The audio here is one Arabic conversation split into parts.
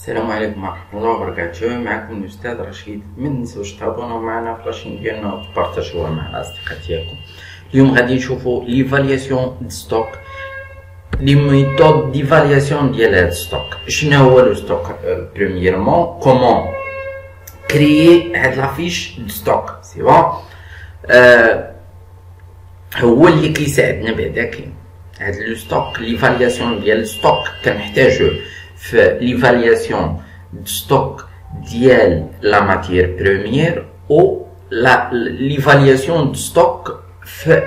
السلام عليكم ورحمة الله وبركاته. معكم الأستاذ رشيد. ما تنسوش تابونو معنا في لاشين ديالنا وتبارطاجوها مع الأصدقاء ديالكم. اليوم غادي نشوفو ليفالياسيون دو ستوك، لي ميثود ديفالياسيون ديال هاد ستوك. شنو هو لو ستوك؟ بريميرمون كومون كريي هاد لافيش دو ستوك، سي بون. هو اللي كيساعدنا بعدا كاين هاد لو ستوك. ليفالياسيون ديال الستوك كنحتاجو في ليفالياسيون دو ستوك ديال لا ماتير بروميير او ليفالياسيون دو ستوك في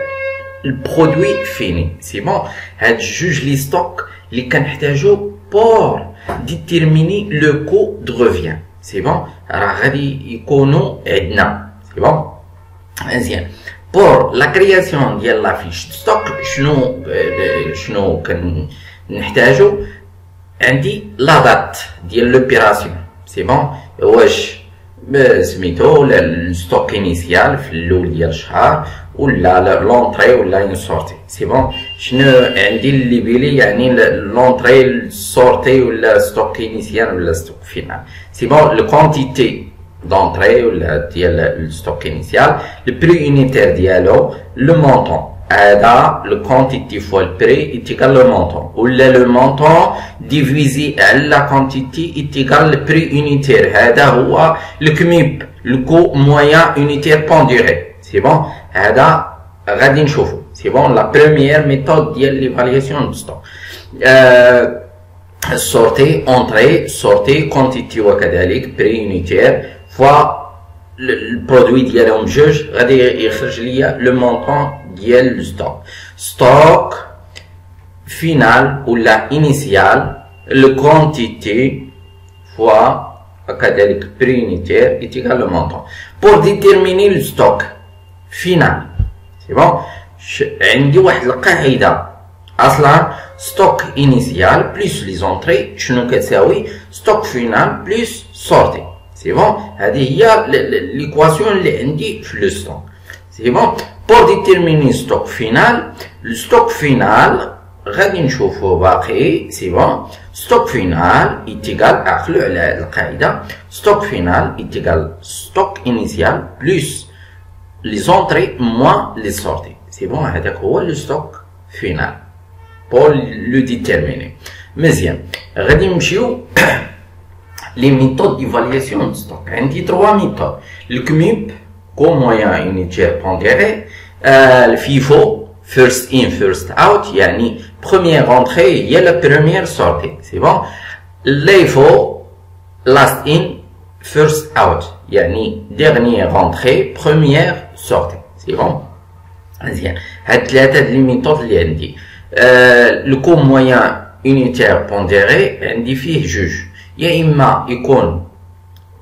البرودوي فيني، سي بون. هاد جوج لي ستوك اللي كنحتاجو بور ديتيرميني لو كو دو ريفيان، سي بون. راه غادي يكونوا عندنا، سي بون. مزيان. بور لا كرياسيون ديال لا فيش دو ستوك شنو كنحتاجو؟ عندي لا دات ديال لوبيراسيون، سي بون. واش سميتو الستوك انيسيال في الاول ديال الشهر ولا لونطري ولا اون سورتي، سي بون. شنو عندي اللي بيلي يعني لونطري السورتي ولا ستوك انيسيال ولا ستوك فينال، سي بون. لو كونتيتي دونطري ولا ديال الستوك انيسيال، لو بري يونيتير ديالو، لو مونطون. هذا لو كونتيتي فوا البري ايتيكال لو مونطون، ولا لو مونطون ديفيزي على لا كونتيتي ايتيكال البري يونيتير. هذا هو الكميب، لو كو مويان يونيتير بوندوري، سي بون. هذا غادي نشوفو، سي بون. لا بروميير ميثود ديال ليفالياسيون دو ستوك. سورتي اونطري سورتي كونتيتي وكذلك بري يونيتير فوا البرودوي ديالهم جوج، غادي يخرج ليا لو مونطون ديال الستوك. ستوك فينال ولا انيسيال، لو كونتيتي فوا كذلك بري يونيتير ايتيكال لو مونطون. بور ديتيرميني لو ستوك فينال، سي بون. عندي واحد القاعده اصلا، ستوك انيسيال بلس لي زونطري شنو كتساوي؟ ستوك فينال بلس سورتي، سي بون. هذه هي ليكواسيون اللي عندي في لو ستوك، سي بون. بور ديتيرميني ستوك فينال، لو ستوك فينال غادي نشوفو باقي، سي بون. ستوك فينال ايتيكال، عقلو على هاد القاعده، ستوك فينال ايتيكال ستوك انيسيال بلس لي زونطري موان لي سورتي، سي بون. هذاك هو لو ستوك فينال بور لو ديتيرميني. مزيان. غادي نمشيو لي ميثود ديفالياسيون دو ستوك. عندي 3 ميثود: الكميب كو مويان يونيتير بونديري، الفيفو فيرست ان فيرست اوت، يعني بروميير رونتري هي لا بروميير سورتي، سي بون. ليفو لاست ان فيرست اوت، يعني ديرنيير رونتري بروميير سورتي، سي بون. مزيان. هاد ثلاثه لي ميثود اللي عندي. لو كو مويان يونيتير بونديري عندي فيه جوج، يا اما يكون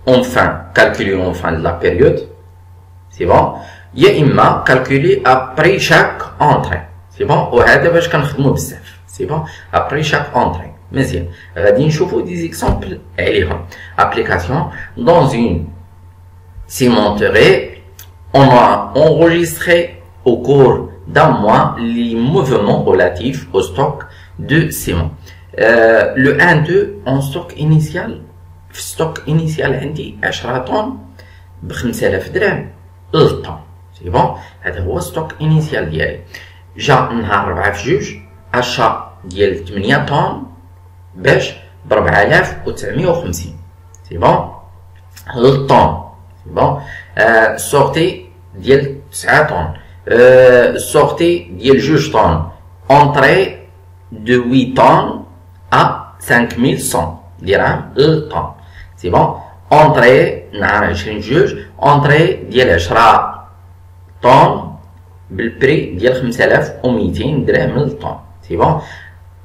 اون فان كالكولي اون فان دو لا بيريود، سي بون، يا اما كالكولي ابري شاك اونتري، سي بون. وهذا باش كنخدمو بزاف، سي بون، ابري شاك اونتري. مزيان. غادي نشوفو دي زيكزامبل عليهم. ابليكاسيون dans une cimenterie, on a enregistré au cours d'un mois les mouvements relatifs au stock de ciment. Le 1-2 en stock initial. في stock initial عندي 10 طن ب 5000 درهم للطن، سي بون. هذا هو ستوك انيسيال ديالي. جا نهار 4 في 2 اشا ديال 8 طن باش ب 4950، سي بون، للطن، سي بون. سورتي ديال 9 طن، سورتي ديال 2 طن، اونطري دو 8 طن ا 5100 درهم للطن، سي بون. اونطري نهار 20 في 2 اونطري ديال 10 طن بالبري ديال 5200 درهم للطن، سي بون.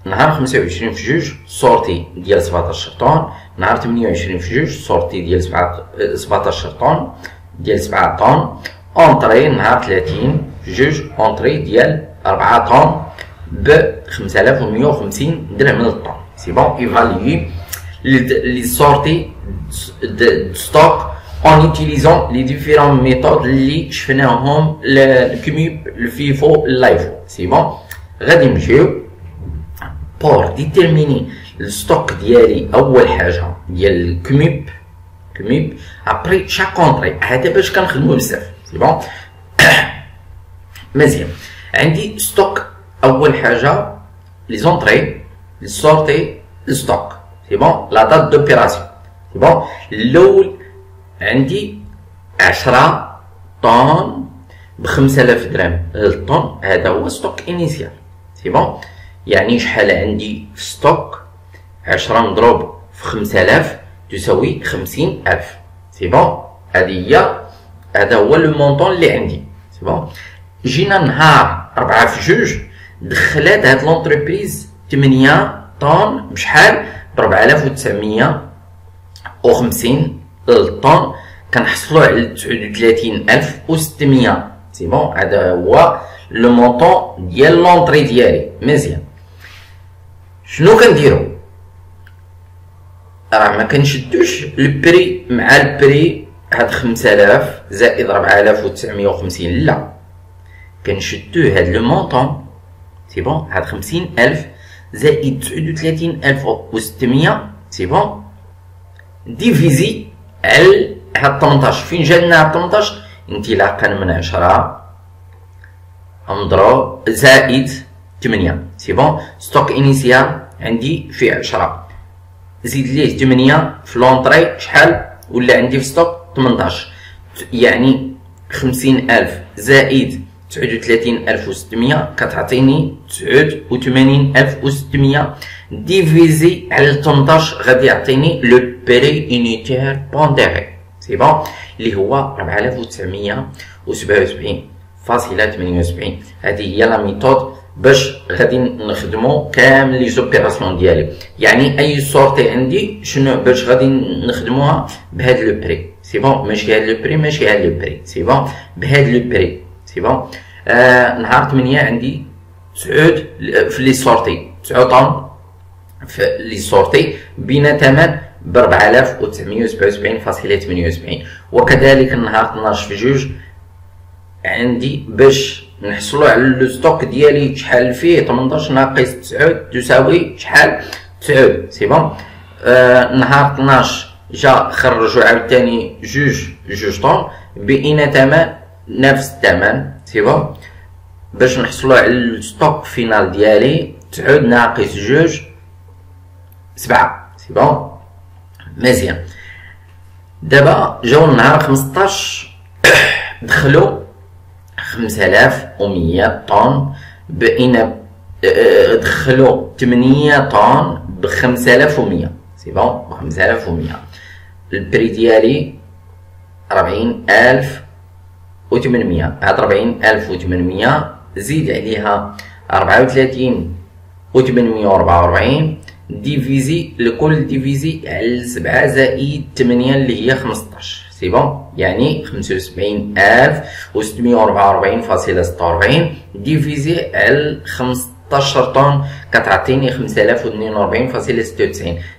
نهار 25 في 2 سورتي ديال 17 طن، نهار 28 في 2 سورتي ديال 17 طن ديال 7 طن، اونطري نهار 30 في 2 اونطري ديال 4 طن ب 5150 درهم للطن، سي بون. ايفاليي لي سورتي de stock en utilisant les différentes méthodes اللي شفناهم، الكميب، الفيفو، اللايفو، سي بون. غادي نمشيو pour déterminer الستوك ديالي اول حاجه ديال الكميب ابري شاك اونطري، هذا باش كنخدمو بزاف. سي بون مزيان. عندي ستوك اول حاجه لي زونطري لي سورتي الستوك. سي بون لا دات دوبيراسيون. سي بون الاول عندي 10 طن ب 5000 درهم الطن، هذا هو ستوك انيسيال. سي بون يعني شحال عندي في ستوك؟ 10 مضروب في 5000 تساوي 50000. سي بون هذا هو لو مونطون اللي عندي. سي بون جينا نهار 4 في 2 دخلات هاد لونتربريز 8 طن بشحال؟ ب 4950 الطن، كنحصلو على 39600. سي بون هذا هو لو مونطون ديال لونطري ديالي. مزيان. شنو كنديرو؟ راه ما كنشدوش البري مع البري هاد 5000 زائد 4950، لا، كنشدو هاد لو مونطون. سي بون هاد 50000 زائد 39600. سي بون ديفيزي على هاد 18. فين جالنا هاد 18؟ انطلاقا من 10 مضروب زائد 8. سي بون ستوك انيسيال عندي فيه 10 زيد ليه 8 في لونطري شحال ولا عندي في ستوك؟ 18. يعني 50000 زائد 39600 كتعطيني 89600 ديفيزي على 18 غادي يعطيني لو بري يونيتير بونديري. سي بون اللي هو 4977.78. هذه هي لا ميثود باش غادي نخدمو كامل لي زوبيراسيون ديالي. يعني اي سورتي عندي شنو باش غادي نخدموها بهاد لو بري. سي بون ماشي هاد لو بري ماشي هاد لو بري. سي بون بهاد لو بري. سي بون نهار 8 عندي 9 في لي سورتي 9 طن في لي سورتي بين ثمن ب 4977.78. وكذلك النهار 12 في 2 عندي باش نحصلو على لو ستوك ديالي شحال فيه 18 ناقص 9 تساوي شحال؟ 9. سي بون نهار 12 جا خرجوا عاوتاني جوج طن بين ثمن نفس الثمن. سي بون باش نحصلو على الستوك فينال ديالي 9 ناقص 2 7. سي بون مزيان. دابا جاو النهار 15 دخلو 5100 طن بين دخلو 8 طن ب 5100. سي بون ب 5100 البري ديالي 40800. هاد 40800 زيد عليها 34844 ديفيزي لكل ديفيزي على 7 زائد 8 اللي هي 15. سي بون يعني 75644.46 ديفيزي على 15 طن كتعطيني 5042.96.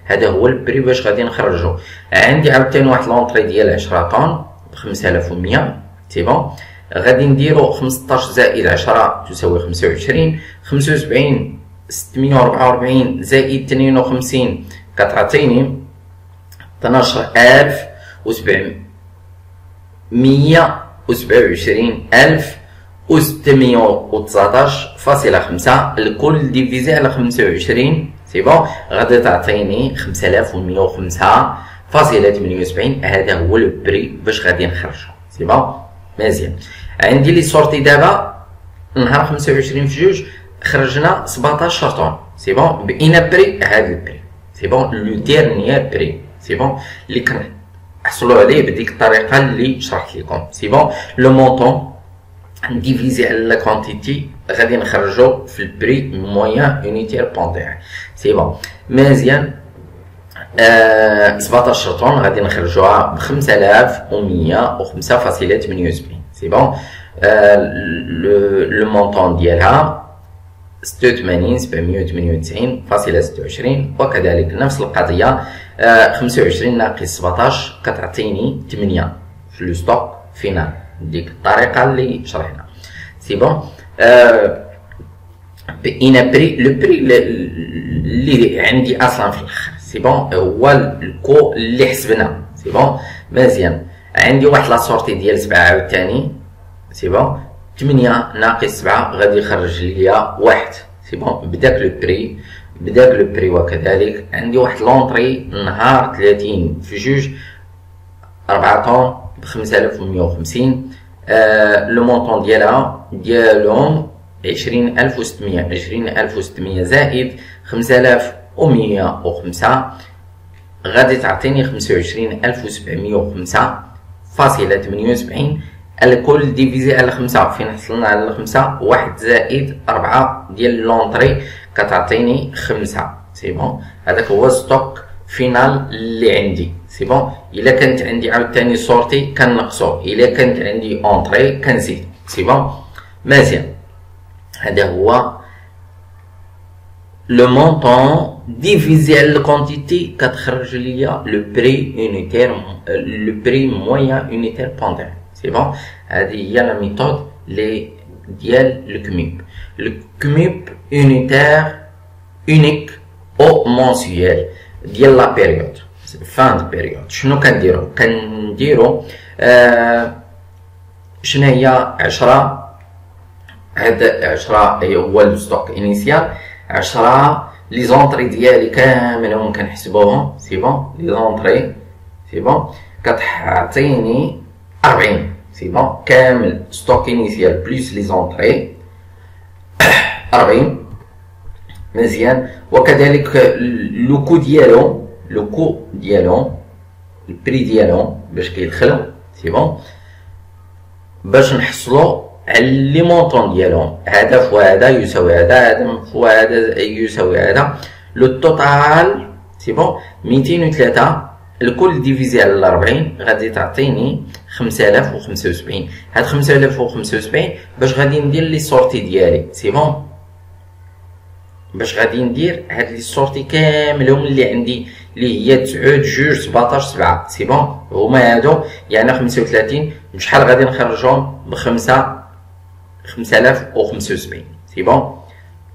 هذا هو البري باش غادي نخرجو. عندي عاوتاني واحد لونطري ديال 10 طن ب 5100. سي بون غادي نديرو 15 زائد 10 تساوي 25. 75,644 زائد 52 كتعطيني 1272719.5 الكل ديفيزي على 25. سي بون غادي تعطيني 5105.78. هذا هو لو بري باش غادي نخرجو. سي بون مزيان. عندي لي سورتي دابا نهار 25 في 2 خرجنا 17 طن. سي بون بقينا بري هذا البري. سي بون لو ديرنيير بري. سي بون اللي كنحصلوا عليه بديك الطريقه اللي شرحت لكم. سي بون لو مونطون ديفيزي على لا كونتيتي غادي نخرجو في البري مويان يونيتير بوندير. سي بون مزيان. 17 طن غادي نخرجوها ب 5105.78. سي بون لو مونطون ديالها 86,798.26. وكذلك نفس القضيه 25 ناقص 17 كتعطيني 8 في لو ستوك فينال ديك الطريقه اللي شرحنا. سي بون بقينا بري لو بري اللي اللي عندي اصلا في الاخر. سي بون هو الكو اللي حسبنا. سي بون مزيان. عندي واحد لا سورتي ديال 7 عاوتاني. سي بون 8 ناقص 7 غادي يخرج ليا 1. سي بون بداك لو بري وكذلك عندي واحد لونطري نهار 30 في جوج 4 طون ب 5150. لو مونطون ديالهم 20600 زائد 5105 غادي تعطيني 25705.78. الكل ديفيزي على 5 فين حصلنا على 5 1 زائد 4 ديال لونطري كتعطيني 5. سي بون هذاك هو ستوك فينال اللي عندي. سي بون الا كانت عندي عاوتاني سورتي كنقصو، الا كانت عندي اونطري كنزيد. سي بون مزيان. هذا هو لو مونطون ديفيزي على الكونتيتي كتخرج ليا لو بري يونيتير، لو بري مويان يونيتير بوندير. سي بون هذه هي لا ميثود لي ديال الكميب. الكميب يونيتير اونيك او مونسيال ديال لا بيريود فان دو بيريود. شنو كنديرو شنو هي 10. هاد 10 هو الستوك انيسيال. 10 لي زونطري ديالي كاملهم كنحسبوهم. سي بون لي زونطري سي بون كتعطيني 40. سي بون كامل ستوك انيسيال بلس لي زونطري 40 مزيان. وكذلك لو كو ديالهم البري ديالهم باش كيدخلوا. سي بون باش نحصلوا على لي مونطون ديالهم. هذا فوا هذا يساوي هذا، هذا فوا هذا يساوي هذا. لو توتال سي بون 203 الكل ديفيزي على 40 غادي تعطيني 5075. هاد 5075 باش غادي ندير لي سورتي ديالي. سي بون باش غادي ندير هاد لي سورتي كاملهم اللي عندي اللي هي 9 2 17 7. سي بون هما هادو يعني 35 شحال غادي نخرجهم ب 5075. سي بون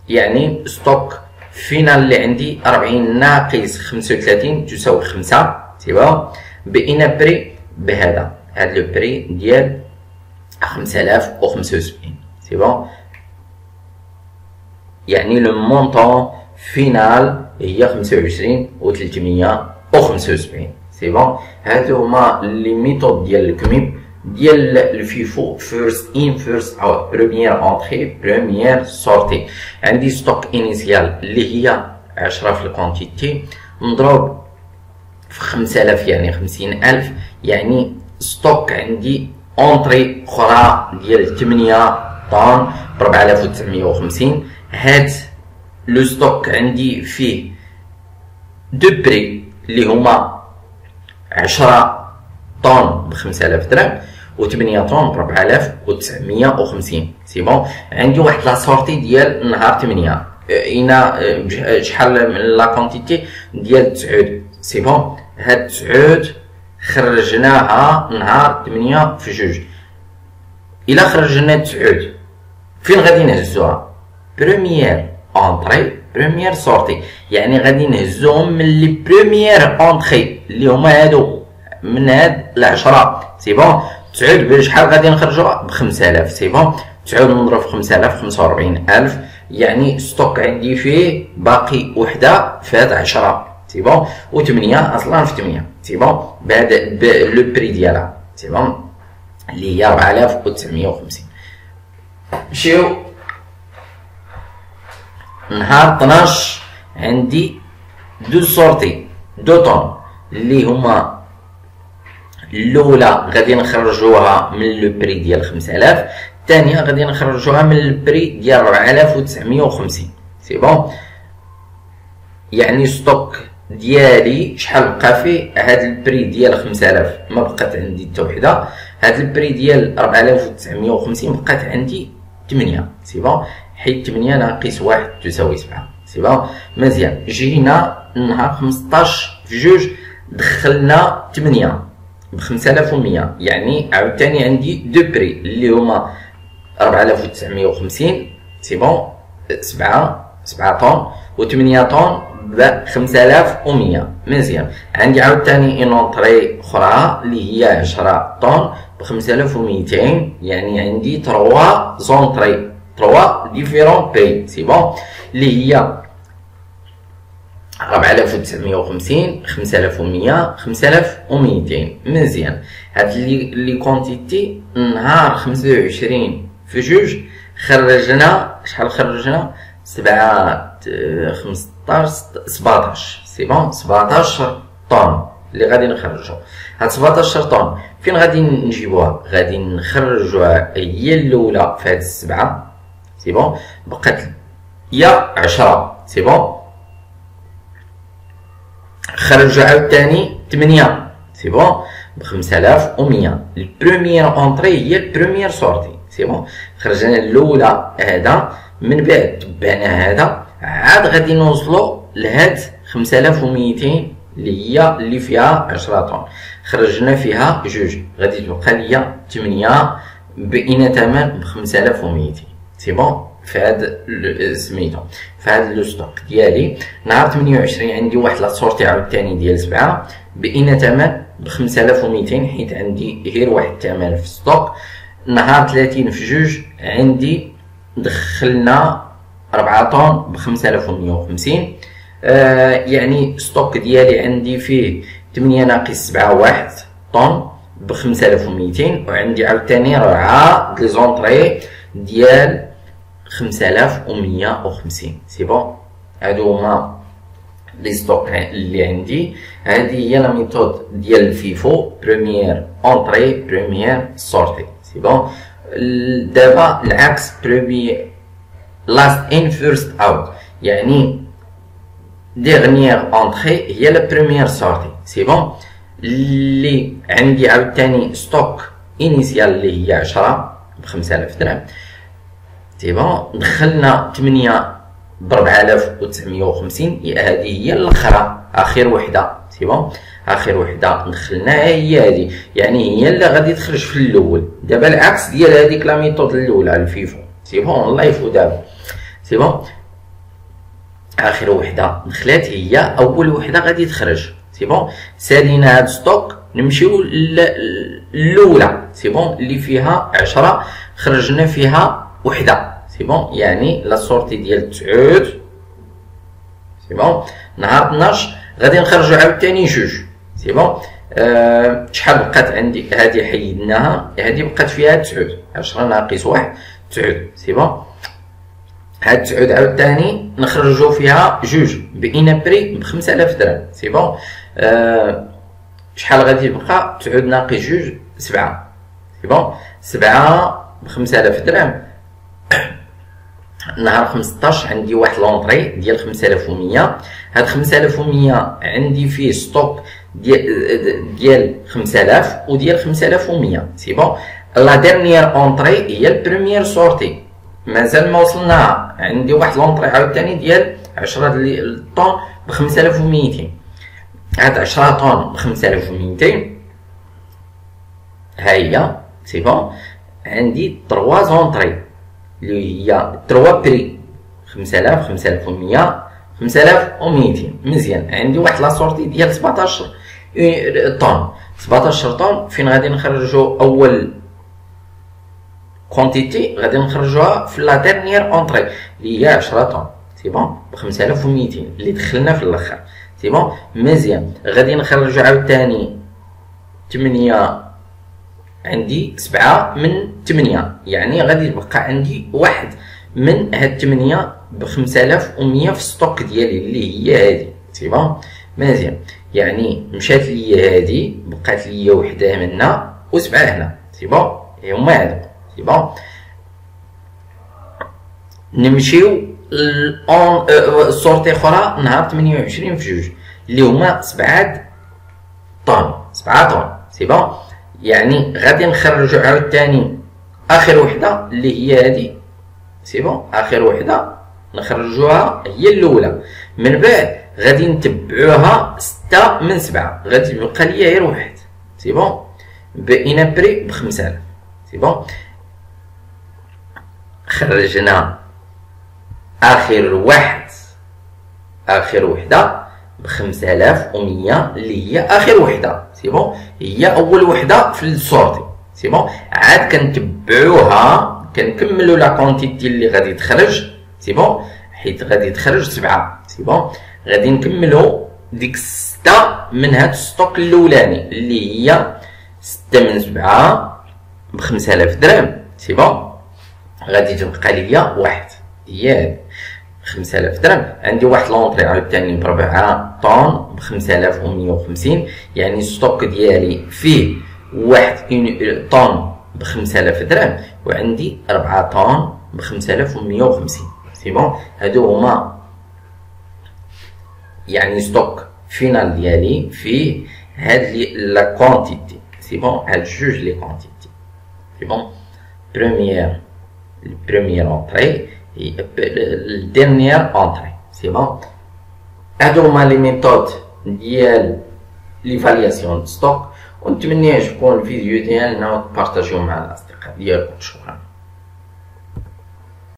يعني ستوك فينال اللي عندي 40 ناقص 35 تساوي 5. سي بون بقينا بري بهذا هاد لو بري ديال 5075. سي بون يعني لو مونطون فينال هي 25,375. سي بون هادو هما لي ميثود ديال الكميب ديال الفيفو فيرست ان فيرست اوت، بروميير اونتري بروميير سورتي. عندي ستوك انيسيال اللي هي 10 في الكونتيتي مضروب في 5000 يعني 50,000 يعني ستوك عندي اونتري اخرى ديال 8 طن ب 4950. هاد لو ستوك عندي فيه دو بري اللي هما 10 طن ب 5000 درهم و 8 طن ب 4950. سي بون عندي واحد لا سورتي ديال نهار 8 هنا شحال من لا كونتيتي ديال 9. سي بون هاد 9 خرجناها نهار 8 في جوج. الا خرجنا 9 فين غادي نهزوها؟ بروميير اونطري بروميير سورتي، يعني غادي نهزوهم من لي بروميير اونطري اللي هما هادو من هاد العشرة. سي بون 9 بشحال غادي نخرجوها ب 5000. سي بون 9 نضرب في 5000 45,000 يعني ستوك عندي فيه باقي وحده في هاد 10. سي بون و 8 اصلا في 8. سي بون بهذا لو بري ديالها. سي بون اللي هي 4950. نمشيو نهار 12 عندي دو سورتي دو طون اللي هما الاولى غادي نخرجوها من لو بري ديال 5000، الثانيه غادي نخرجوها من البري ديال 4950. سي بون يعني ستوك ديالي شحال بقى فيه؟ هاد البري ديال 5000 ما بقات عندي حتى وحده، هاد البري ديال 4950 بقات عندي 8. سي بون حيت 8 ناقص 1 تساوي 7. سي بون مزيان. جينا نهار 15 في جوج دخلنا 8 ب 5100 يعني عاوتاني عندي دو بري اللي هما 4950. سي بون 7 طون و 8 طون ب ب 5100. مزيان. عندي عاوتاني اون اونطري اخرى اللي هي 10 طن ب 5200. يعني عندي 3 زونطري 3 ديفيرون بري. سي بون. اللي هي 4950 5100 5200. مزيان. هاد لي كونتيتي نهار 25 في جوج خرجنا شحال خرجنا 7 15 17. سي بون. 17 طن اللي غادي نخرجو. هاد 17 طن فين غادي نجيبوها؟ غادي نخرجوها هي الاولى في هاد السبعه. سي بون. بقات هي 10. سي بون. خرجو عاوتاني 8. سي بون. ب 5100. البروميير اونطري هي البروميير سورتي. سي بون. خرجنا الاولى هذا، من بعد تبعنا هذا، عاد غادي نوصلو لهاد 5200 اللي فيها 10 طن. خرجنا فيها جوج، غادي تبقى ليا 8 بقينا ثمن ب 5200. سي بون. في هاد سميتو في هاد لو ستوك ديالي نهار 28 عندي واحد لا سورتي عاوتاني ديال 7 بقينا ثمن ب 5200 حيت عندي غير واحد الثمن في ستوك. نهار 30 في جوج عندي دخلنا 4 طن ب 5150. يعني ستوك ديالي عندي فيه 8 ناقص 7 1 طن ب 5200. وعندي عاوتاني 4 لي زونطري ديال 5150. سي بون. هادو هما لي ستوك اللي عندي. هادي هي لا ميثود ديال الفيفو، بروميير اونطري بروميير سورتي. سي بون. دابا العكس، بروميير لاست ان فيرست اوت، يعني ديغنيير اونطري هي لا بروميير سورتي. سي بون. اللي عندي عاوتاني ستوك انيسيال اللي هي 10 ب 5000 درهم. سي بون. دخلنا 8 ب 4950. هذه هي الاخرى اخر وحده. سي بون. اخر وحده دخلناها هي هذه، يعني هي اللي غادي تخرج في الاول. دابا العكس ديال هذيك لا ميثود الاولى الفيفو. سي بون. لايف ودابا. سي بون. اخر وحده دخلات هي اول وحده غادي تخرج. سي بون. سالينا هاد ستوك نمشيو الاولى. سي بون. اللي فيها 10 خرجنا فيها وحده. سي بون. يعني لا سورتي ديال 9. سي بون. نهار 12 غادي نخرجو عاوتاني جوج. سي بون. شحال بقات عندي؟ هادي حيدناها، هادي بقات فيها 9. 10 ناقص 1 9. سي بون. هاد 9 عاوتاني نخرجو فيها جوج، بقينا بري ب 5000 درهم. سي بون. شحال غادي يبقى؟ 9 ناقص جوج 7. سي بون. 7 ب 5000 درهم. نهار 15 عندي واحد لونطري ديال 5100. هاد 5100 عندي فيه ستوك ديال 5000 وديال 5100. سي بون. لا ديرنيير اونطري هي البروميير سورتي، مازال ما وصلناها. عندي واحد لونطري عاوتاني ديال 10 طن ب 5200. هاد 10 طن ب 5200 ها هي. سي بون. عندي 3 زونطري اللي هي 3 بري 5000 5100 5200. مزيان. عندي واحد لا سورتي ديال 17 طن. 17 طن فين غادي نخرجو اول كونتيتي؟ غادي نخرجوها في لا ديرنيير اونطري اللي هي 10 طن. سي بون. ب 5200 اللي دخلنا في الاخر. سي بون. مزيان. غادي نخرجو عاوتاني 8. عندي 7 من 8، يعني غادي يبقى عندي واحد من هاد 8 ب 5100 في الستوك ديالي اللي هي هادي. سي بون. مزيان. يعني مشات ليا هادي، بقات ليا وحده منا و7 هنا. سي بون. هما هادو. سي بون. نمشيو السورتي اخرى نهار 28 في جوج اللي هما 7 طن. 7 طن. سي بون. يعني غادي نخرجو عاوتاني اخر وحده اللي هي هادي. سي بون. اخر وحده نخرجوها هي الاولى، من بعد غادي نتبعوها 6 من 7، غادي يبقى ليا غير واحد. سي بون. بقينا بري ب 5000. سي بون. خرجنا اخر واحد اخر وحده ب 5100 اللي هي اخر وحده. سي بون، هي اول وحده في السورتي. سي بون، عاد كنتبعوها كنكملوا لا كونتيتي اللي غادي تخرج. سي بون، حيت غادي تخرج 7. سي بون، غادي نكملوا ديك 6 من هاد الستوك الاولاني اللي هي 6 من 7 ب 5000 درهم. سي بون، غادي تبقى ليا واحد هي 5000 درهم. عندي واحد لونطري عاوتاني ب 4 طون ب 5150، يعني الستوك ديالي فيه واحد طون ب 5000 درهم، وعندي 4 طون ب 5150. سي بون، هادو هما يعني ستوك فينال ديالي فيه هاد لا كونتيتي. سي بون، هاد جوج لي كونتيتي. سي بون، البروميير اونطري الديرنيير اونطري. سي بون، هادو هما لي ميثود ديال ليفالياسيون ستوك، ونتمنى يعجبكم الفيديو ديالنا وتبارطاجيوه مع الاصدقاء ديالكم. شكرا.